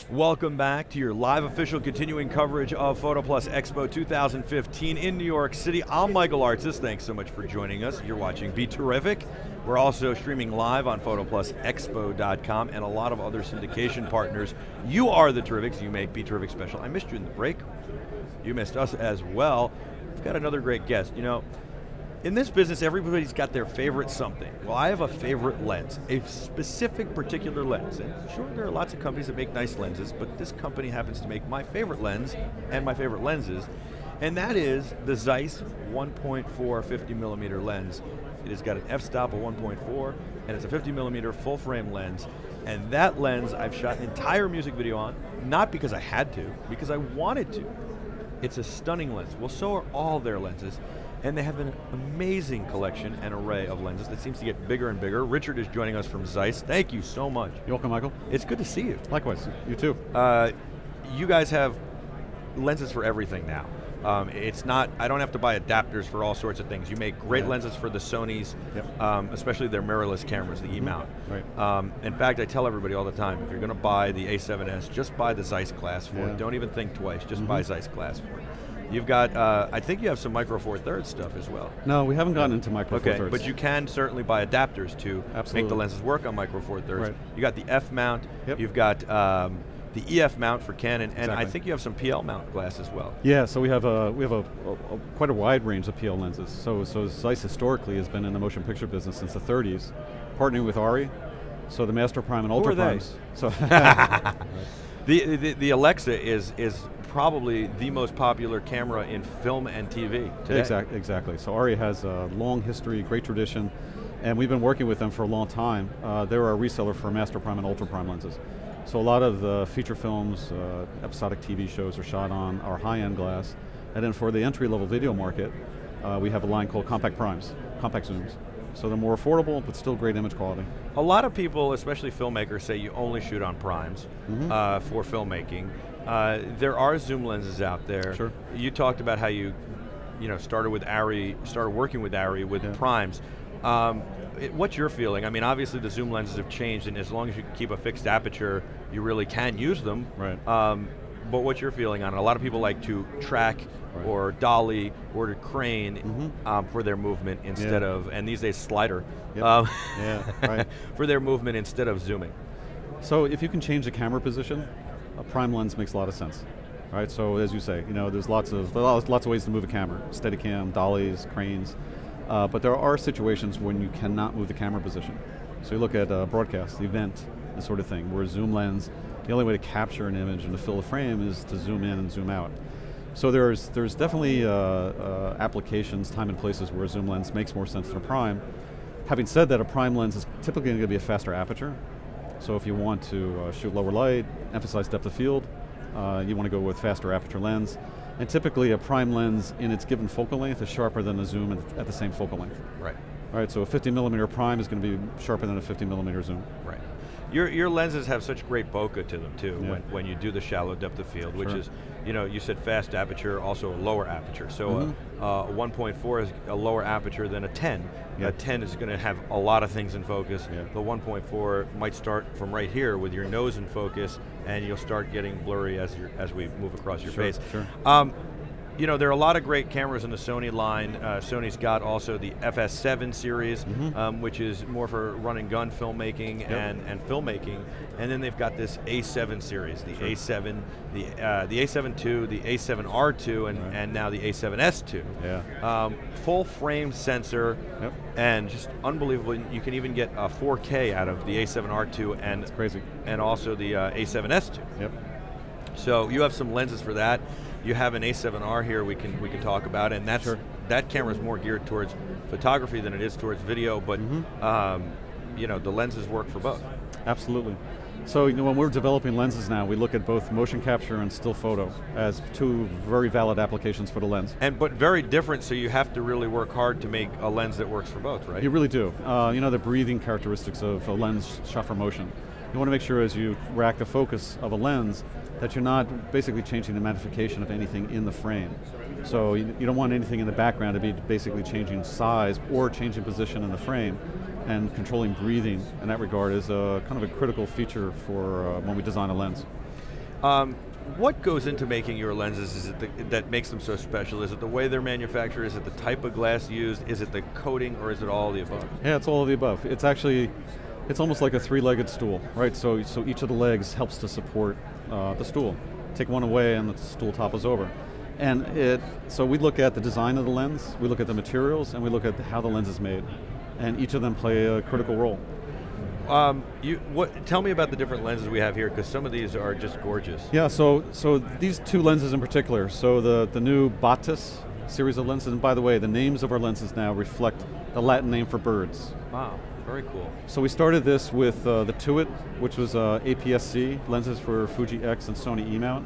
Welcome back to your live official continuing coverage of PhotoPlus Expo 2015 in New York City. I'm Michael Artsis. Thanks so much for joining us. You're watching BeTerrific. We're also streaming live on PhotoPlusExpo.com and a lot of other syndication partners. You are the Terrifics. You make BeTerrific special. I missed you in the break. You missed us as well. We've got another great guest. You know, in this business, everybody's got their favorite something. Well, I have a favorite lens, a specific particular lens. And sure, there are lots of companies that make nice lenses, but this company happens to make my favorite lens and my favorite lenses, and that is the Zeiss 1.4 50 millimeter lens. It has got an f-stop of 1.4, and it's a 50 millimeter full frame lens. And that lens I've shot an entire music video on, not because I had to, because I wanted to. It's a stunning lens. Well, so are all their lenses. And they have an amazing collection and array of lenses that seems to get bigger and bigger. Richard is joining us from Zeiss. Thank you so much. You're welcome, Michael. It's good to see you. Likewise, you too. You guys have lenses for everything now. It's not, I don't have to buy adapters for all sorts of things. You make great lenses for the Sonys, especially their mirrorless cameras, the E-Mount. Right. In fact, I tell everybody all the time, if you're going to buy the A7S, just buy the Zeiss glass for it. Don't even think twice, just buy Zeiss glass for it. You've got, I think you have some Micro Four Thirds stuff as well. No, we haven't gotten into Micro Four Thirds. But you can certainly buy adapters to make the lenses work on Micro Four Thirds. Right. You got the F mount, you've got the EF mount for Canon, and I think you have some PL mount glass as well. Yeah, so we have quite a wide range of PL lenses. So Zeiss historically has been in the motion picture business since the 30s, partnering with ARRI, so the Master Prime and Ultra Primes. So the Alexa is probably the most popular camera in film and TV today. Exactly. So ARRI has a long history, great tradition, and we've been working with them for a long time. They're our reseller for Master Prime and Ultra Prime lenses. So a lot of the feature films, episodic TV shows are shot on our high-end glass. And then for the entry-level video market, we have a line called Compact Primes, compact zooms. So they're more affordable, but still great image quality. A lot of people, especially filmmakers, say you only shoot on primes for filmmaking. There are zoom lenses out there. Sure. You talked about how you started working with ARRI with primes. What's your feeling? I mean, obviously the zoom lenses have changed, and as long as you can keep a fixed aperture, you really can use them. Right. But what's your feeling on it? A lot of people like to track or dolly or to crane for their movement instead of, and these days slider, for their movement instead of zooming. So if you can change the camera position, a prime lens makes a lot of sense. Right, so as you say, there's lots of ways to move a camera, Steadicam, dollies, cranes, but there are situations when you cannot move the camera position. So you look at broadcast, the event, this sort of thing, where a zoom lens, the only way to capture an image and to fill a frame is to zoom in and zoom out. So there's definitely applications, time and places where a zoom lens makes more sense than a prime. Having said that, a prime lens is typically going to be a faster aperture. So if you want to shoot lower light, emphasize depth of field, you want to go with faster aperture lens. And typically a prime lens in its given focal length is sharper than a zoom at the same focal length. Right. All right, so a 50 millimeter prime is going to be sharper than a 50 millimeter zoom. Right. Your lenses have such great bokeh to them too when you do the shallow depth of field, which is, you said fast aperture, also a lower aperture. So a 1.4 is a lower aperture than a 10. A 10 is going to have a lot of things in focus. The 1.4 might start from right here with your nose in focus, and you'll start getting blurry as we move across your face. There are a lot of great cameras in the Sony line. Sony's got also the FS7 series, which is more for run and gun filmmaking and filmmaking. And then they've got this A7 series, the A7, the A7 II, the A7R II, and now the A7S II. Full frame sensor, and just unbelievable. You can even get 4K out of the A7R II and that's crazy. And also the A7S II. So you have some lenses for that. You have an A7R here we can talk about, and that camera is more geared towards photography than it is towards video, but the lenses work for both. Absolutely. So when we're developing lenses now, we look at both motion capture and still photo as two very valid applications for the lens. But very different, so you have to really work hard to make a lens that works for both, right? You really do. The breathing characteristics of a lens shot for motion. You want to make sure as you rack the focus of a lens that you're not basically changing the magnification of anything in the frame. So you don't want anything in the background to be basically changing size or changing position in the frame, and controlling breathing in that regard is a kind of a critical feature for when we design a lens. What goes into making your lenses? Is it that makes them so special? Is it the way they're manufactured? Is it the type of glass used? Is it the coating, or is it all of the above? Yeah, it's all of the above. It's actually, it's almost like a three-legged stool, right? So each of the legs helps to support the stool. Take one away and the stool topples over. And so we look at the design of the lens, we look at the materials, and we look at how the lens is made. And each of them play a critical role. Tell me about the different lenses we have here, because some of these are just gorgeous. Yeah, so these two lenses in particular, so the new Batis series of lenses, and by the way, the names of our lenses now reflect the Latin name for birds. Wow, very cool. So we started this with the Tuit, which was APS-C lenses for Fuji X and Sony E-Mount,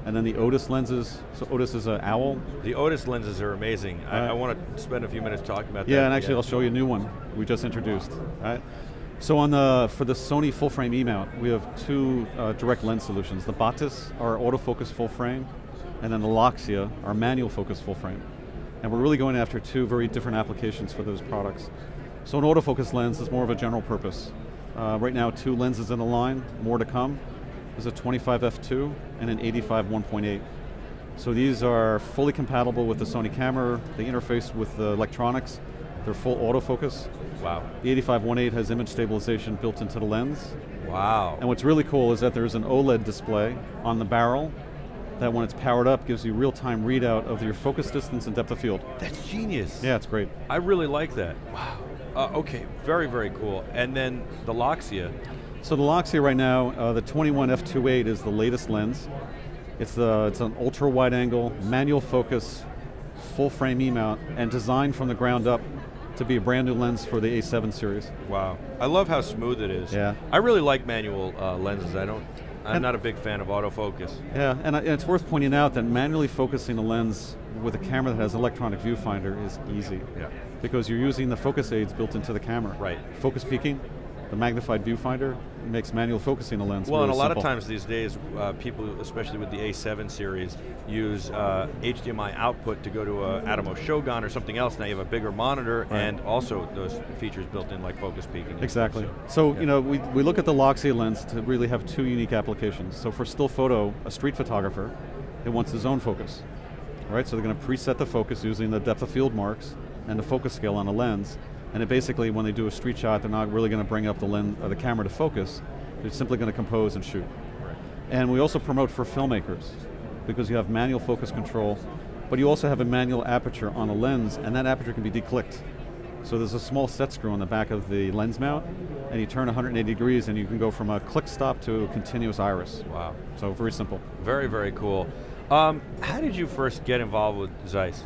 and then the Otus lenses, so Otus is an owl. The Otus lenses are amazing. I want to spend a few minutes talking about that. Yeah, and actually I'll show you a new one we just introduced. All right. So for the Sony full frame E-Mount, we have two direct lens solutions. The Batis, our autofocus full frame, and then the Loxia, our manual focus full frame. And we're really going after two very different applications for those products. So an autofocus lens is more of a general purpose. Right now, two lenses in the line, more to come. There's a 25 f2 and an 85 1.8. So these are fully compatible with the Sony camera. They interface with the electronics. They're full autofocus. Wow. The 85 1.8 has image stabilization built into the lens. Wow. And what's really cool is that there's an OLED display on the barrel that when it's powered up gives you real-time readout of your focus distance and depth of field. That's genius. Yeah, it's great. I really like that. Wow. Okay, very, very cool. And then the Loxia. So the Loxia right now, the 21 f2.8 is the latest lens. It's an ultra wide angle, manual focus, full frame E-mount, and designed from the ground up to be a brand new lens for the A7 series. Wow. I love how smooth it is. Yeah. I really like manual lenses. I'm not a big fan of autofocus. Yeah, and it's worth pointing out that manually focusing a lens with a camera that has electronic viewfinder is easy. Yeah. Because you're using the focus aids built into the camera. Right. Focus peaking, the magnified viewfinder, makes manual focusing a lens well, really and a lot simple. of times these days, people, especially with the A7 series, use HDMI output to go to a Atomos Shogun or something else. Now you have a bigger monitor, right, and also those features built in like focus peaking. Exactly. So yeah, you know, we look at the Loxia lens to really have two unique applications. So for still photo, a street photographer, it wants the zone focus. All right, so they're going to preset the focus using the depth of field marks and the focus scale on the lens. And it basically, when they do a street shot, they're not really going to bring up the lens or the camera to focus. They're simply going to compose and shoot. Right. And we also promote for filmmakers because you have manual focus control, but you also have a manual aperture on a lens, and that aperture can be declicked. So there's a small set screw on the back of the lens mount, and you turn 180 degrees, and you can go from a click stop to a continuous iris. Wow. So very simple. Very, very cool. How did you first get involved with Zeiss?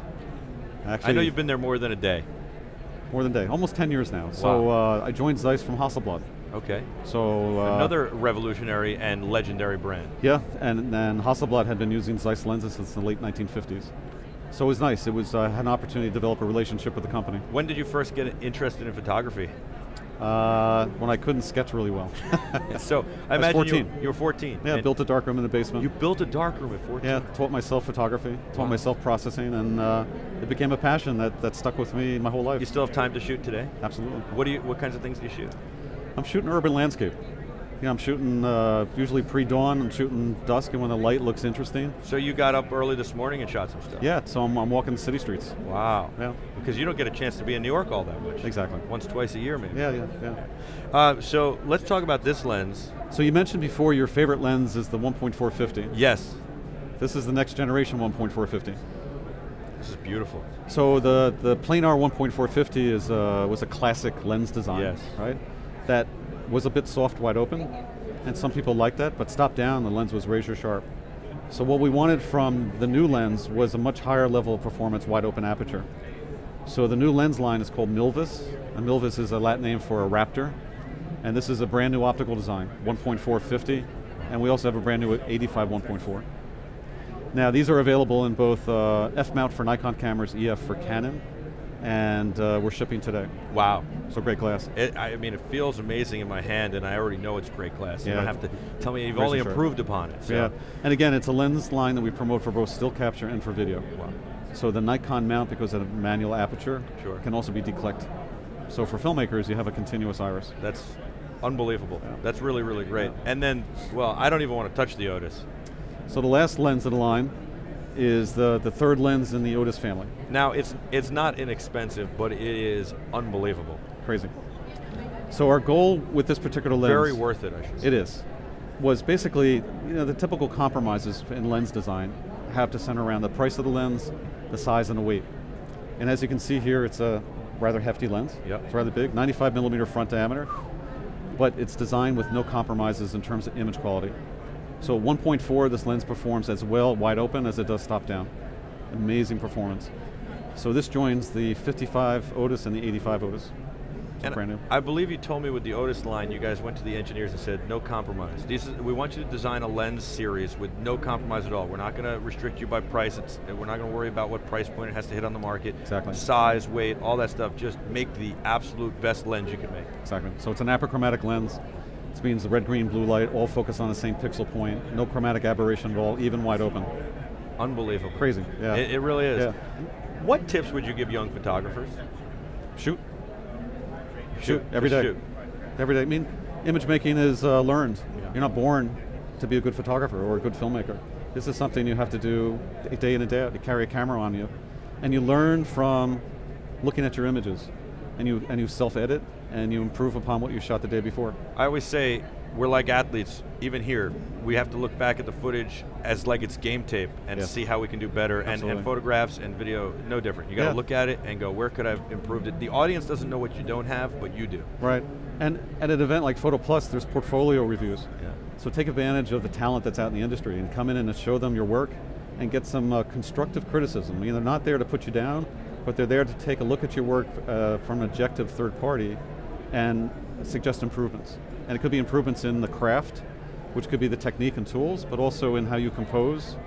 Actually, I know you've been there more than a day. More than a day, almost 10 years now. Wow. So I joined Zeiss from Hasselblad. Okay. So another revolutionary and legendary brand. Yeah, and Hasselblad had been using Zeiss lenses since the late 1950s. So it was nice. It was had an opportunity to develop a relationship with the company. When did you first get interested in photography? When I couldn't sketch really well. So I imagine you were 14. Yeah, built a darkroom in the basement. You built a darkroom at 14? Yeah, taught myself photography, taught myself processing, and it became a passion that stuck with me my whole life. You still have time to shoot today? Absolutely. What kinds of things do you shoot? I'm shooting urban landscape. Yeah, I'm shooting usually pre-dawn, I'm shooting dusk and when the light looks interesting. So you got up early this morning and shot some stuff? Yeah, so I'm walking the city streets. Wow. Yeah. Because you don't get a chance to be in New York all that much. Exactly. Once, twice a year maybe. Yeah. So let's talk about this lens. So you mentioned before your favorite lens is the 1.450. Yes. This is the next generation 1.450. This is beautiful. So the planar 1.450 was a classic lens design. Yes. Right? That was a bit soft, wide open, and some people liked that, but stopped down, the lens was razor sharp. So what we wanted from the new lens was a much higher level of performance, wide open aperture. So the new lens line is called Milvus, and Milvus is a Latin name for a raptor, and this is a brand new optical design, 1.450, and we also have a brand new 85 1.4. Now these are available in both F-mount for Nikon cameras, EF for Canon, and we're shipping today. Wow. So great glass. I mean, it feels amazing in my hand, and I already know it's great glass. You Yeah. don't have to tell me you've only improved upon it. So. Yeah, and again, it's a lens line that we promote for both still capture and for video. Wow. So the Nikon mount, because of the manual aperture, Sure. can also be declicked. So for filmmakers, you have a continuous iris. That's unbelievable. Yeah. That's really, really great. And then, well, I don't even want to touch the Otus. So the last lens of the line is the third lens in the Otus family. Now, it's not inexpensive, but it is unbelievable. Crazy. So our goal with this particular lens, Very worth it, I should say. it is, was basically, the typical compromises in lens design have to center around the price of the lens, the size, and the weight. And as you can see here, it's a rather hefty lens. Yep. It's rather big, 95 millimeter front diameter, but it's designed with no compromises in terms of image quality. So 1.4, this lens performs as well wide open as it does top down. Amazing performance. So this joins the 55 Otus and the 85 Otus. And brand new. I believe you told me with the Otus line, you guys went to the engineers and said, no compromise. We want you to design a lens series with no compromise at all. We're not going to restrict you by price. We're not going to worry about what price point it has to hit on the market. Exactly. Size, weight, all that stuff. Just make the absolute best lens you can make. Exactly. So it's an apochromatic lens. This means the red, green, blue light all focus on the same pixel point. No chromatic aberration at all, even wide open. Unbelievable. Crazy, yeah. It really is. Yeah. What tips would you give young photographers? Shoot. Shoot every Just day. shoot. Every day. I mean, image making is learned. Yeah. You're not born to be a good photographer or a good filmmaker. This is something you have to do day in and day out. You carry a camera on you, and you learn from looking at your images, and you self-edit, and you improve upon what you shot the day before. I always say, we're like athletes, even here. We have to look back at the footage as like it's game tape and Yes. see how we can do better. And photographs and video, no different. You got to look at it and go, where could I have improved it? The audience doesn't know what you don't have, but you do. Right, and at an event like PhotoPlus, there's portfolio reviews. Yeah. So take advantage of the talent that's out in the industry and come in and show them your work and get some constructive criticism. I mean, they're not there to put you down, but they're there to take a look at your work from an objective third party and suggest improvements. And it could be improvements in the craft, which could be the technique and tools, but also in how you compose,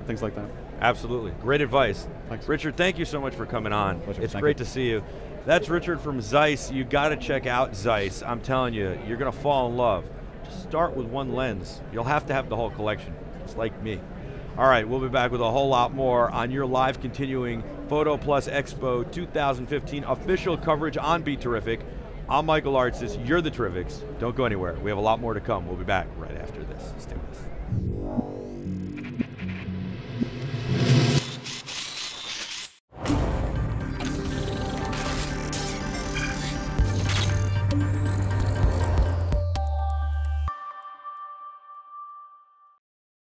things like that. Absolutely, great advice. Thanks. Richard, thank you so much for coming on. Pleasure. It's Thank great you. to see you. That's Richard from Zeiss. You got to check out Zeiss. I'm telling you, you're going to fall in love. Just start with one lens. You'll have to have the whole collection, just like me. All right, we'll be back with a whole lot more on your live continuing PhotoPlus Expo 2015 official coverage on BeTerrific. I'm Michael Artsis, you're the Terrifics. Don't go anywhere, we have a lot more to come. We'll be back right after this. Stay with us.